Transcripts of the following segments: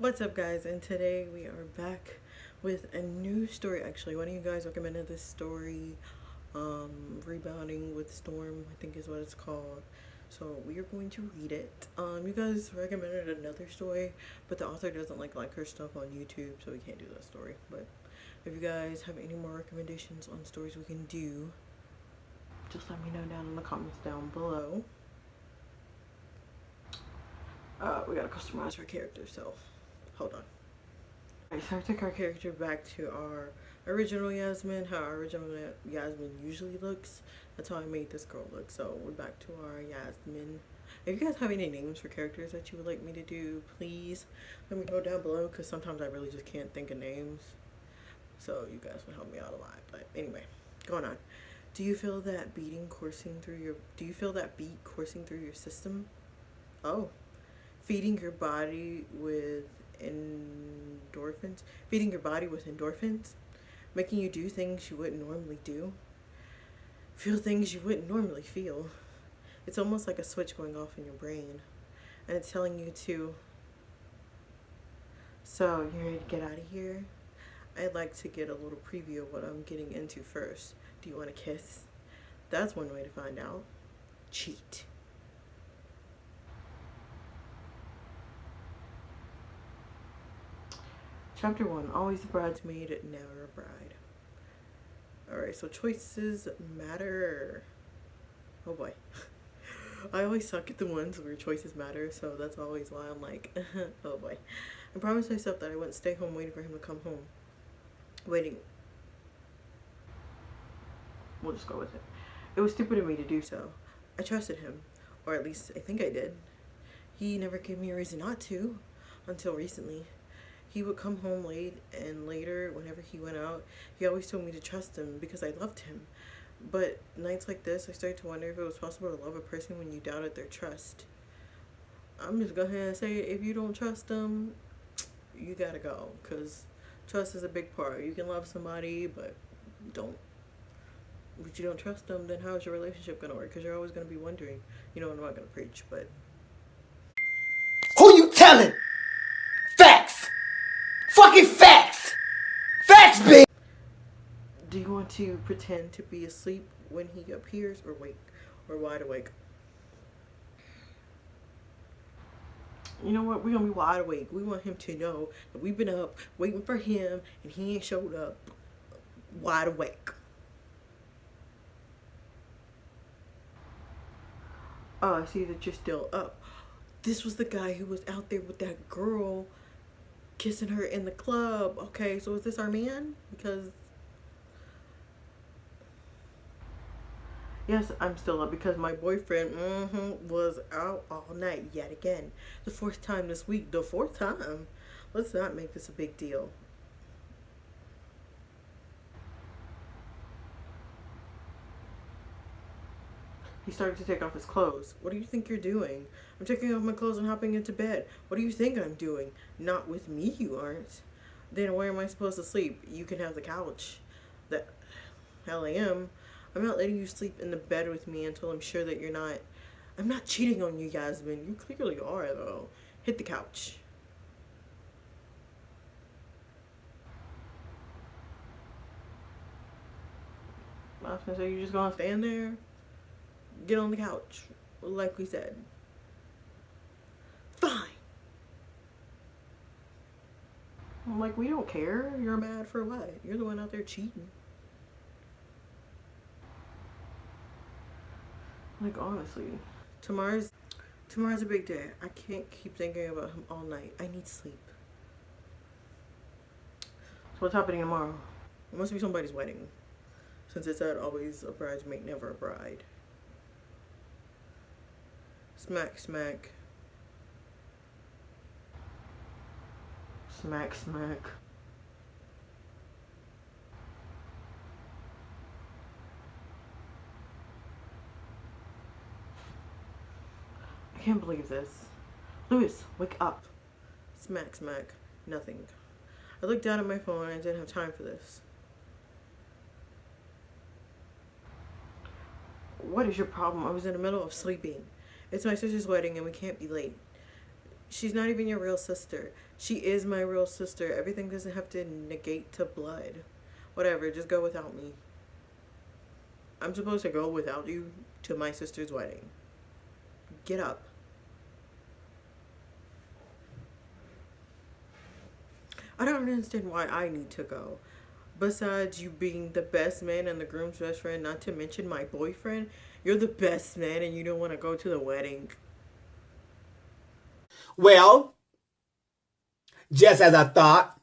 What's up, guys? And today we are back with a new story. Actually, one of you guys recommended this story, Rebounding with Storm, I think is what it's called. So we are going to read it. You guys recommended another story, but the author doesn't like her stuff on YouTube, so we can't do that story. But if you guys have any more recommendations on stories we can do, just let me know down in the comments down below. We gotta customize her character, so hold on. Alright, so I took our character back to our original Yasmin, how our original Yasmin usually looks. That's how I made this girl look. So we're back to our Yasmin. If you guys have any names for characters that you would like me to do, please let me know down below, because sometimes I really just can't think of names. So you guys will help me out a lot. But anyway, going on. Do you feel that beat coursing through your system? Oh. Feeding your body with endorphins, making you do things you wouldn't normally do, feel things you wouldn't normally feel. It's almost like a switch going off in your brain, and it's telling you to. So you ready to get out of here? I'd like to get a little preview of what I'm getting into first. Do you want to kiss? That's one way to find out. Cheat. Chapter 1, always a bridesmaid, never a bride. Alright, so choices matter. Oh boy. I always suck at the ones where choices matter, so that's always why I'm like, oh boy. I promised myself that I wouldn't stay home waiting for him to come home. We'll just go with it. It was stupid of me to do so. I trusted him, or at least I think I did. He never gave me a reason not to, until recently. He would come home late, and later, whenever he went out, he always told me to trust him because I loved him. But nights like this, I started to wonder if it was possible to love a person when you doubted their trust. I'm just going to say, if you don't trust them, you gotta go, because trust is a big part. You can love somebody, but you don't trust them, then how is your relationship going to work? Because you're always going to be wondering. You know, I'm not going to preach, but... Who you telling? Facts! Fucking facts! Facts, bitch! Do you want to pretend to be asleep when he appears, or wide awake? You know what? We're gonna be wide awake. We want him to know that we've been up waiting for him and he ain't showed up. Wide awake. Oh, I see that you're still up. This was the guy who was out there with that girl kissing her in the club. Okay, so is this our man? Because yes, I'm still up because my boyfriend was out all night yet again. The fourth time this week. The fourth time. Let's not make this a big deal. He started to take off his clothes. What do you think you're doing? I'm taking off my clothes and hopping into bed. What do you think I'm doing? Not with me, you aren't. Then where am I supposed to sleep? You can have the couch. The hell I am. I'm not letting you sleep in the bed with me until I'm sure that you're not... I'm not cheating on you, Yasmin. You clearly are, though. Hit the couch. I was gonna say, you just gonna stand there? Get on the couch, like we said. Fine. I'm like, we don't care. You're mad for what? You're the one out there cheating. Like, honestly, tomorrow's a big day. I can't keep thinking about him all night. I need sleep. So what's happening tomorrow? It must be somebody's wedding, since it said always a bridesmaid, never a bride. Smack, smack. Smack, smack. I can't believe this. Louis, wake up. Smack, smack. Nothing. I looked down at my phone and I didn't have time for this. What is your problem? I was in the middle of sleeping. It's my sister's wedding and we can't be late. She's not even your real sister. She is my real sister. Everything doesn't have to negate to blood. Whatever, just go without me. I'm supposed to go without you to my sister's wedding. Get up. I don't understand why I need to go. Besides you being the best man and the groom's best friend, not to mention my boyfriend, you're the best man and you don't want to go to the wedding. Well, just as I thought,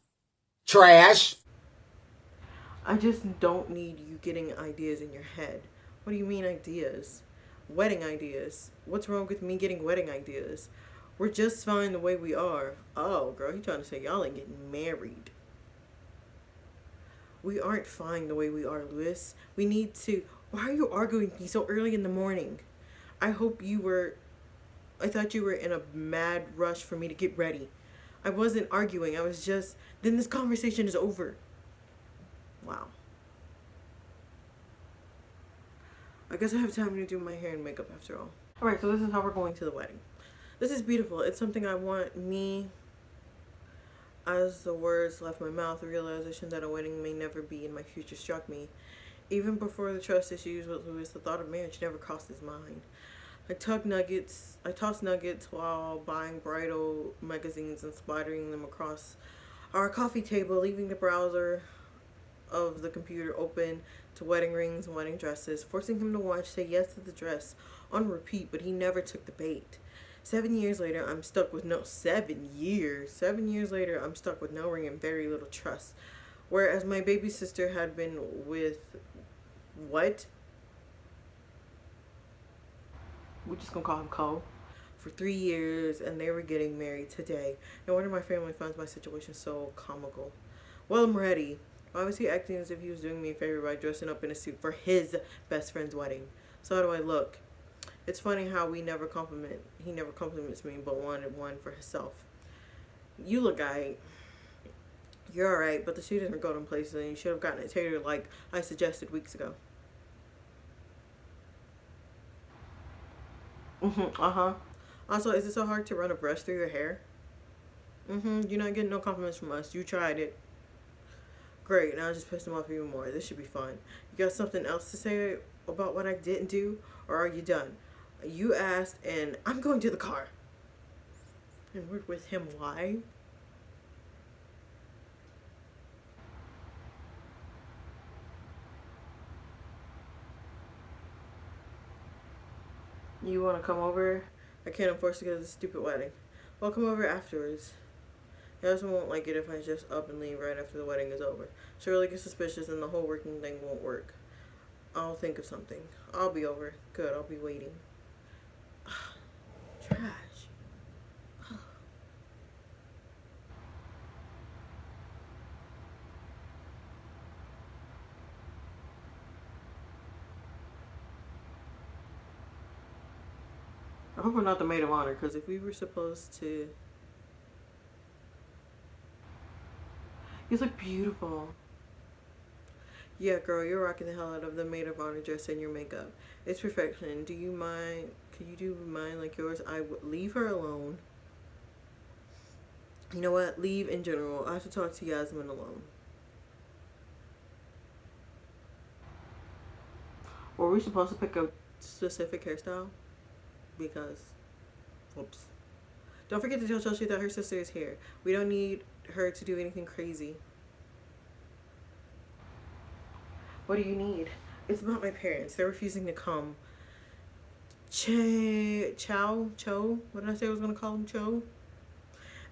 trash. I just don't need you getting ideas in your head. What do you mean ideas? Wedding ideas. What's wrong with me getting wedding ideas? We're just fine the way we are. Oh, girl, you trying to say y'all ain't getting married. We aren't fine the way we are, Lewis. We need to... Why are you arguing with me so early in the morning? I thought you were in a mad rush for me to get ready. I wasn't arguing. I was just... Then this conversation is over. Wow. I guess I have time to do my hair and makeup after all. Alright, so this is how we're going to the wedding. This is beautiful. It's something I want me... As the words left my mouth, the realization that a wedding may never be in my future struck me. Even before the trust issues with Lewis, the thought of marriage never crossed his mind. I tossed nuggets while buying bridal magazines and splattering them across our coffee table, leaving the browser of the computer open to wedding rings and wedding dresses, forcing him to say yes to the dress on repeat, but he never took the bait. 7 years later, I'm stuck with no... 7 years? 7 years later, I'm stuck with no ring and very little trust. Whereas my baby sister had been with... What? We're just gonna call him Cole. For 3 years, and they were getting married today. No wonder my family finds my situation so comical. Well, I'm ready. Why was he acting as if he was doing me a favor by dressing up in a suit for his best friend's wedding? So how do I look? It's funny how he never compliments me, but wanted one for himself. You look alright. You're alright, but the shoe doesn't go in places, and you should have gotten it tailored like I suggested weeks ago. Also, is it so hard to run a brush through your hair? You're not getting no compliments from us. You tried it. Great, now I just pissed him off even more. This should be fun. You got something else to say about what I didn't do, or are you done? You asked, and I'm going to the car. And we're with him. Why? You want to come over? I can't afford to go to this stupid wedding. Well, come over afterwards. Your husband won't like it if I just up and leave right after the wedding is over. She'll really get suspicious and the whole working thing won't work. I'll think of something. I'll be over. Good, I'll be waiting. Trash. I hope we're not the maid of honor, because if we were supposed to... You look beautiful. Yeah, girl, you're rocking the hell out of the maid of honor dress and your makeup. It's perfection. Do you mind? Could you do mine like yours? I would leave her alone. You know what? Leave in general. I have to talk to Yasmin alone. Were we supposed to pick a specific hairstyle? Because, whoops. Don't forget to tell Chelsea that her sister is here. We don't need her to do anything crazy. What do you need? It's about my parents. They're refusing to come. Cho? What did I say I was going to call him? Cho?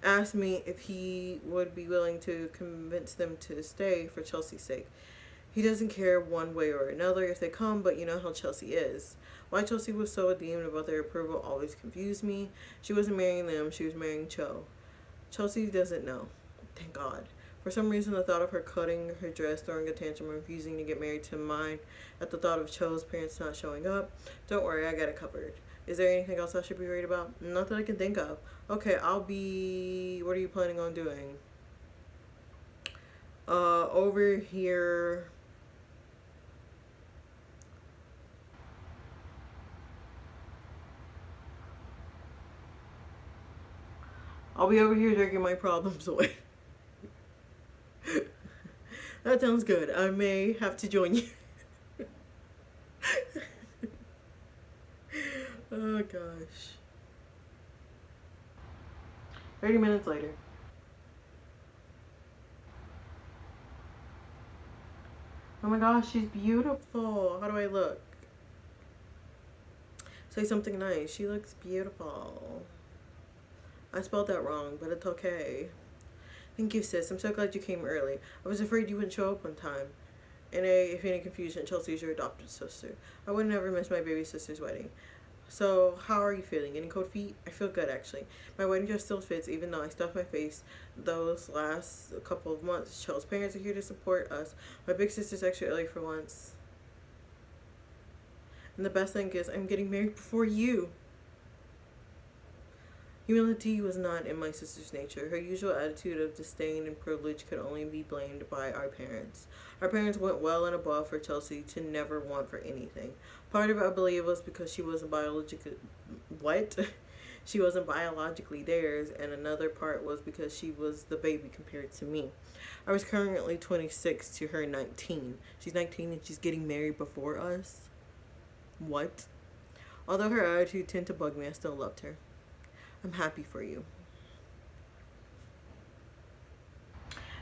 Asked me if he would be willing to convince them to stay for Chelsea's sake. He doesn't care one way or another if they come, but you know how Chelsea is. Why Chelsea was so adamant about their approval always confused me. She wasn't marrying them, she was marrying Cho. Chelsea doesn't know. Thank God. For some reason, the thought of her cutting her dress, throwing a tantrum, and refusing to get married to mine at the thought of Cho's parents not showing up. Don't worry, I got it covered. Is there anything else I should be worried about? Not that I can think of. Okay, I'll be... What are you planning on doing? Over here... I'll be over here drinking my problems away. That sounds good. I may have to join you. Oh gosh. 30 minutes later. Oh my gosh, she's beautiful. How do I look? Say something nice. She looks beautiful. I spelled that wrong, but it's okay. Thank you, sis. I'm so glad you came early. I was afraid you wouldn't show up on time. And if any confusion, Chelsea's your adopted sister. I would never miss my baby sister's wedding. So, how are you feeling? Any cold feet? I feel good, actually. My wedding dress still fits, even though I stuffed my face those last couple of months. Chelsea's parents are here to support us. My big sister's extra early for once. And the best thing is, I'm getting married before you. Humility was not in my sister's nature. Her usual attitude of disdain and privilege could only be blamed by our parents. Our parents went well and above for Chelsea to never want for anything. Part of it, I believe, was because she wasn't she wasn't biologically theirs, and another part was because she was the baby compared to me. I was currently 26 to her 19. She's 19 and she's getting married before us. What? Although her attitude tended to bug me, I still loved her. I'm happy for you.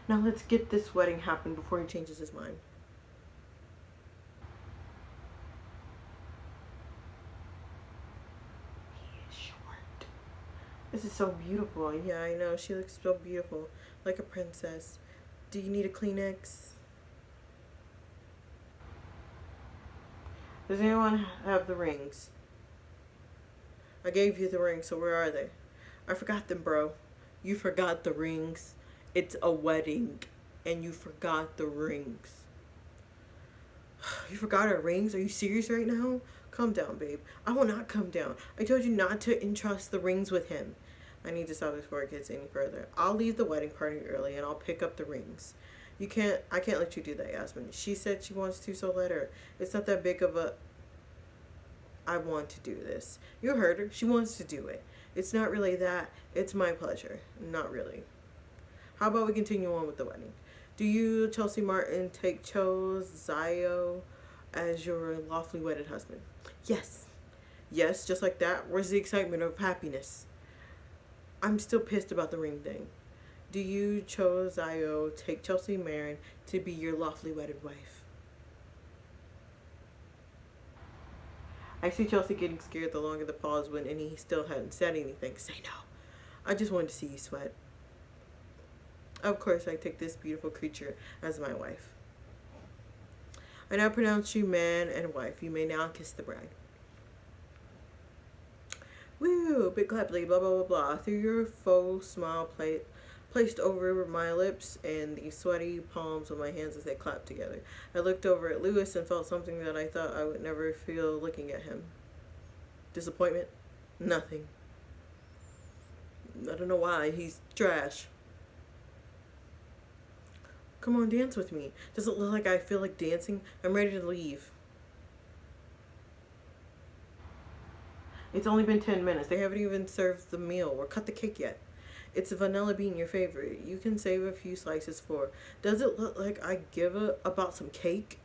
Now let's get this wedding happen before he changes his mind. He is short. This is so beautiful. Yeah, I know. She looks so beautiful. Like a princess. Do you need a Kleenex? Does anyone have the rings? I gave you the rings, so where are they? I forgot them, bro. You forgot the rings. It's a wedding, and you forgot the rings. You forgot our rings? Are you serious right now? Calm down, babe. I will not come down. I told you not to entrust the rings with him. I need to stop this before it gets any further. I'll leave the wedding party early, and I'll pick up the rings. I can't let you do that, Yasmin. She said she wants to, so let her. It's not that big of a... I want to do this. You heard her. She wants to do it. It's not really that. It's my pleasure. Not really. How about we continue on with the wedding? Do you, Chelsea Martin, take Zio as your lawfully wedded husband? Yes. Yes, just like that. Where's the excitement of happiness? I'm still pissed about the ring thing. Do you, Zio, take Chelsea Marin to be your lawfully wedded wife? I see Chelsea getting scared the longer the pause went, and he still hadn't said anything. Say no. I just wanted to see you sweat. Of course, I take this beautiful creature as my wife. I now pronounce you man and wife. You may now kiss the bride. Woo! Big clappily, blah, blah, blah, blah. Through your faux smile placed over my lips and the sweaty palms of my hands as they clapped together. I looked over at Lewis and felt something that I thought I would never feel looking at him. Disappointment? Nothing. I don't know why. He's trash. Come on, dance with me. Does it look like I feel like dancing? I'm ready to leave. It's only been 10 minutes. They haven't even served the meal or cut the cake yet. It's vanilla bean, your favorite. You can save a few slices for. Does it look like I give a about some cake?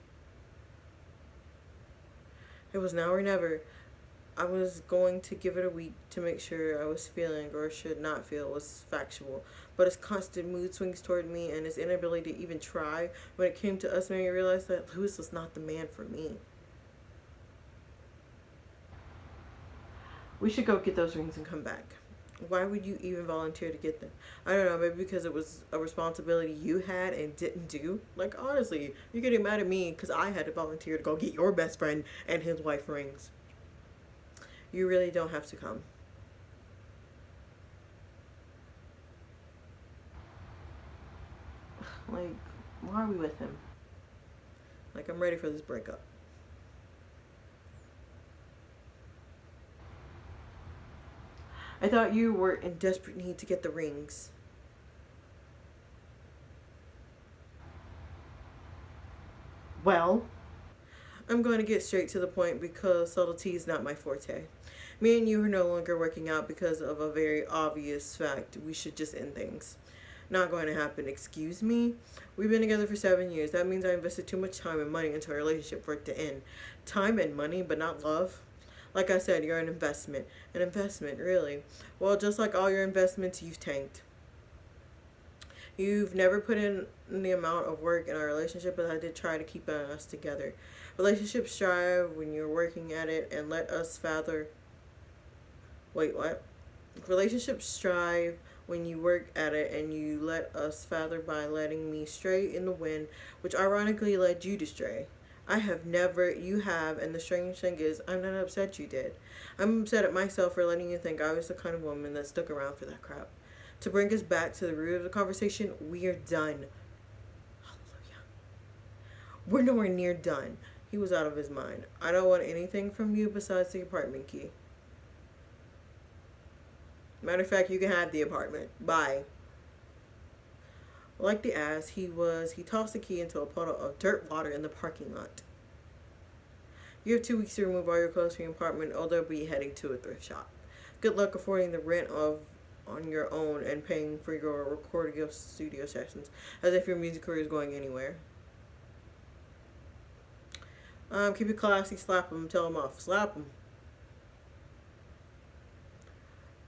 It was now or never. I was going to give it a week to make sure I was feeling or should not feel was factual. But his constant mood swings toward me and his inability to even try when it came to us made me realize that Lewis was not the man for me. We should go get those rings and come back. Why would you even volunteer to get them? I don't know, maybe because it was a responsibility you had and didn't do. Like, honestly, you're getting mad at me because I had to volunteer to go get your best friend and his wife rings. You really don't have to come. Like, why are we with him? Like, I'm ready for this breakup. I thought you were in desperate need to get the rings. Well, I'm going to get straight to the point because subtlety is not my forte. Me and you are no longer working out because of a very obvious fact. We should just end things. Not going to happen. Excuse me? We've been together for 7 years. That means I invested too much time and money into a relationship for it to end. Time and money, but not love? Like I said, you're an investment. An investment, really. Well, just like all your investments, you've tanked. You've never put in the amount of work in our relationship, but I did try to keep us together. Relationships strive when you're working at it and let us father. Wait, what? Relationships strive when you work at it and you let us father by letting me stray in the wind, which ironically led you to stray. I have never, you have, and the strange thing is, I'm not upset you did. I'm upset at myself for letting you think I was the kind of woman that stuck around for that crap. To bring us back to the root of the conversation, we are done. Hallelujah. We're nowhere near done. He was out of his mind. I don't want anything from you besides the apartment key. Matter of fact, you can have the apartment. Bye. Like the ass he tossed the key into a puddle of dirt water in the parking lot. You have 2 weeks to remove all your clothes from your apartment, or they'll be heading to a thrift shop. Good luck affording the rent on your own and paying for your recording studio sessions, as if your music career is going anywhere. Keep it classy, slap him, tell him off. Slap him.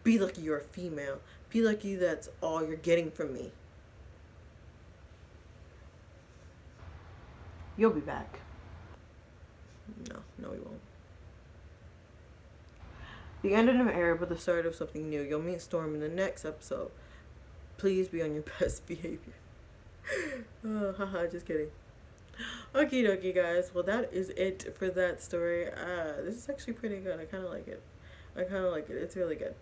Be lucky you're a female. Be lucky that's all you're getting from me. You'll be back. No, he won't. The end of an era, but the start of something new. You'll meet Storm in the next episode. Please be on your best behavior. Oh, haha, just kidding. Okie dokie, guys. Well, that is it for that story. This is actually pretty good. I kind of like it. It's really good.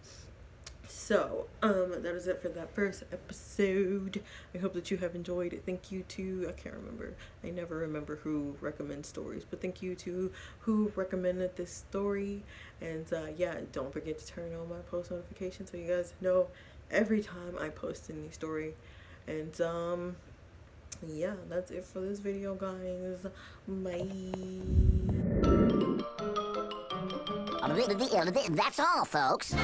So, that is it for that first episode. I hope that you have enjoyed it. Thank you to, I can't remember. I never remember who recommends stories, but thank you to who recommended this story. And, yeah, don't forget to turn on my post notifications so you guys know every time I post a new story. And, yeah, that's it for this video, guys. Bye. That's all, folks.